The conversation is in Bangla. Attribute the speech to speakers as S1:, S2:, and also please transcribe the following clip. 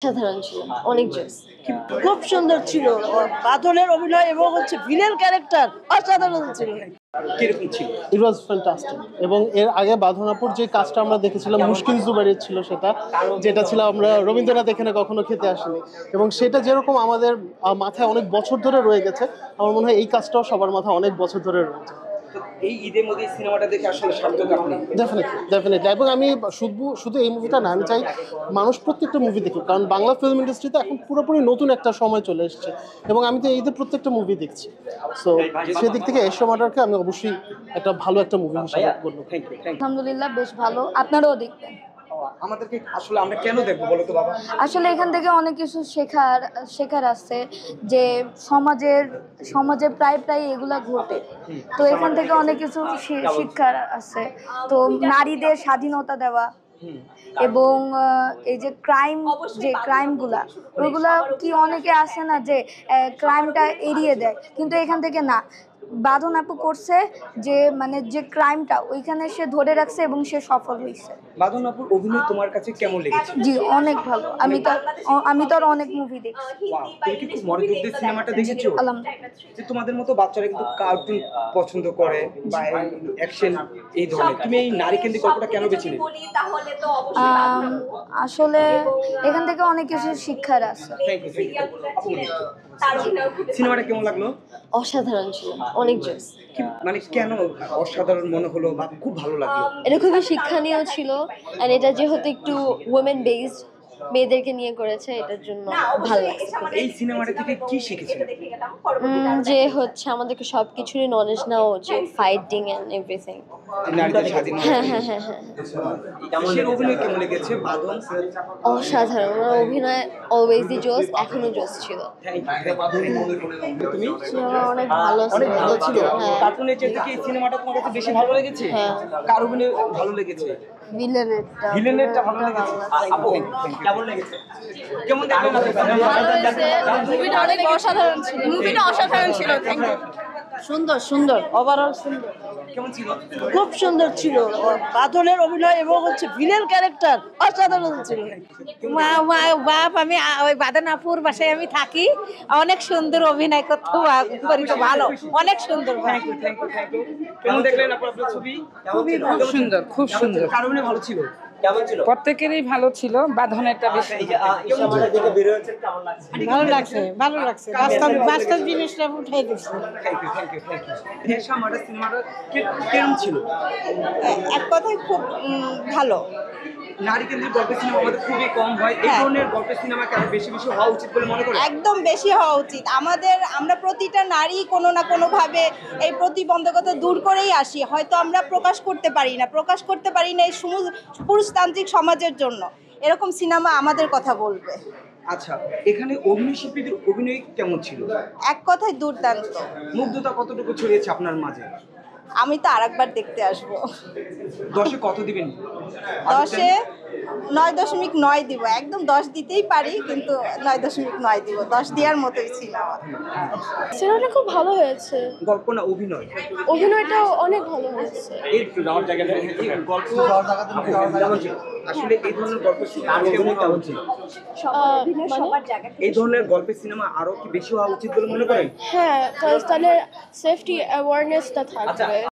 S1: সাধারণ ছিল, অনেক জোস।
S2: খুব সুন্দর ছিল বাদলের অভিনয় এবং ভিলেন ক্যারেক্টার অসাধারণ ছিল।
S3: কিরকম ছিল?
S4: ইট ওয়াজ ফ্যান্টাস্টিক। এবং এর আগে বাঁধনাপুর যে কাজটা আমরা দেখেছিলাম মুশকিল জুবাইরের ছিল, যেটা ছিল আমরা রবীন্দ্রনাথ এখানে কখনো খেতে আসেনি, এবং সেটা যেরকম আমাদের মাথায় অনেক বছর ধরে রয়ে গেছে, আমার মনে হয় এই কাজটাও সবার মাথায় অনেক বছর ধরে রয়েছে।
S3: এই ঈদের মধ্যে সিনেমাটা দেখে আসলে সার্থক আপনি?
S4: ডেফিনেটলি। এবং আমি শুধু এই মুভিটা না, আমি চাই মানুষ প্রত্যেকটা মুভি দেখুক, কারণ বাংলা ফিল্ম ইন্ডাস্ট্রিতে এখন পুরোপুরি নতুন একটা সময় চলে এসেছে, এবং আমি তো ঈদের প্রত্যেকটা মুভি দেখছি। সো সেদিক থেকে এশিয়া মার্ডারকে আমি অবশ্যই একটা ভালো একটা মুভি হিসেবে বলবো।
S5: আলহামদুলিল্লাহ বেশ ভালো, আপনারাও দেখবেন।
S3: আমাদেরকে আসলে আমরা কেন দেখবো বলো তো বাবা?
S5: আসলে এখান থেকে অনেক কিছু শেখার আছে, যে সমাজে প্রায় এগুলা ঘটে, তো এখান থেকে অনেক কিছু শিক্ষার আছে। তো নারীদের স্বাধীনতা দেওয়া এবং এই যে ক্রাইমগুলা ওইগুলা কি অনেকে আসে না যে ক্রাইমটা এড়িয়ে দেয়, কিন্তু এখান থেকে না, বাঁধন আপু করছে যে যে ক্রাইমটা ওইখানে সে ধরে রাখছে এবং সে সফল হয়েছে।
S3: বাঁধন আপুর অভিনয় তোমার কাছে কেমন লেগেছে?
S5: জি অনেক ভালো, আমি তো অনেক মুভি দেখছি।
S3: তুমি কি খুব মনোযোগ সিনেমাটা দেখেছো? যে তোমাদের মতো বাচ্চারা কিন্তু কার্টুন পছন্দ করে বা অ্যাকশন এই ধরনের, তুমি এই নারী কেন্দ্রিক গল্পটা কেন বেছে নিলে?
S5: আসলে এখান থেকে অনেক কিছু শিক্ষার আছে।
S3: সিনেমাটা কেমন লাগলো?
S1: অসাধারণ ছিল, অনেক জোস।
S3: কেন অসাধারণ মনে হলো বা খুব ভালো লাগলো?
S1: এটা খুবই শিক্ষণীয় ছিল, আর এটা যেহেতু একটু ওমেন বেসড, মেয়েদেরকে নিয়ে করেছে, এটার জন্য ভালো লাগছে।
S3: এই সিনেমাটা থেকে কি শিখেছেন?
S1: যে আমাদেরকে সবকিছুরই নলেজ নেওয়া উচিত, ফাইটিং এন্ড এভরিথিং।
S3: নারীদের স্বাধীনতা।
S1: হ্যাঁ।
S3: সে অভিনয় কেমন লেগেছে বাঁধন?
S1: অসাধারণ, ওনার অভিনয় অলওয়েজই জোস, এখনো জোস ছিল।
S3: তুমি
S1: অনেক ভালো ছিল।
S3: কার্টুনের চেয়ে থেকে এই সিনেমাটা তোমার কাছে বেশি ভালো লেগেছে?
S1: হ্যাঁ।
S3: কার অভিনয় ভালো লেগেছে? ভিলেনেরটা ভালো লেগেছে। আপু কেমন লেগেছে? কেমন দেখলেন আপনি?
S5: মুভিটা অনেক অসাধারণ ছিল। Thank you.
S2: সুন্দর ওভারঅল সুন্দর।
S3: কেমন ছিল?
S2: খুব সুন্দর ছিল বাদলের অভিনয় এবং ভিলেন ক্যারেক্টার অসাধারণ ছিল।
S6: বাপ আমি ওই বাদনাপুর বাসায় আমি থাকি, অনেক সুন্দর অভিনয় করতে ভালো, অনেক সুন্দর।
S3: Thank you. কেমন দেখলেন আপনার ছবি?
S6: খুব সুন্দর।
S3: কারণে ভালো ছিল?
S6: প্রত্যেকেরই ভালো ছিল, বাঁধনেরটা বেশি ভালো লাগছে। বাস্তব জিনিসটা উঠাই দিচ্ছে।
S3: Thank you. এশিয়া মার্ডার সিনেমাটা কেমন ছিল?
S6: এক কথায় খুব ভালো।
S3: নারী কেন্দ্রিক গল্পের সিনেমা আমাদের খুবই কম হয়, এই ধরনের গল্পের সিনেমা কেন বেশি হওয়া উচিত বলে মনে করেন?
S7: একদম বেশি হওয়া উচিত। আমরা প্রতিটা নারী কোনো না কোনোভাবে এই প্রতিবন্ধকতা দূর করেই আসি, হয়তো আমরা প্রকাশ করতে পারি না এই পুরুষতান্ত্রিক সমাজের জন্য। এরকম সিনেমা আমাদের কথা বলবে।
S3: আচ্ছা, এখানে অভিনয় শিল্পীদের অভিনয় কেমন ছিল?
S7: এক কথায় দুর্দান্ত।
S3: মুগ্ধতা কতটুকু ছড়িয়েছে আপনার মাঝে?
S7: আমি তো আরেকবার দেখতে আসবো।
S3: 10-এ কত দিবেন?
S7: 10-এ 9.9 দিব। একদম 10 দিতেই পারি, কিন্তু 9.9 দিব। 10 দেওয়ার মতোই ছিল।
S1: সিনেমাটা খুব ভালো হয়েছে।
S3: গল্প না অভিনয়?
S1: অভিনয়টাও অনেক ভালো হয়েছে।
S3: এই গল্প আসলে এই ধরনের গল্প সিনেমা কেমন ছিল? এই ধরনের গল্পের সিনেমা আরো কি বেশি হওয়া উচিত বলে মনে করেন?
S1: হ্যাঁ, তাহলে সেফটি অ্যাওয়ারনেসটা থাকবে।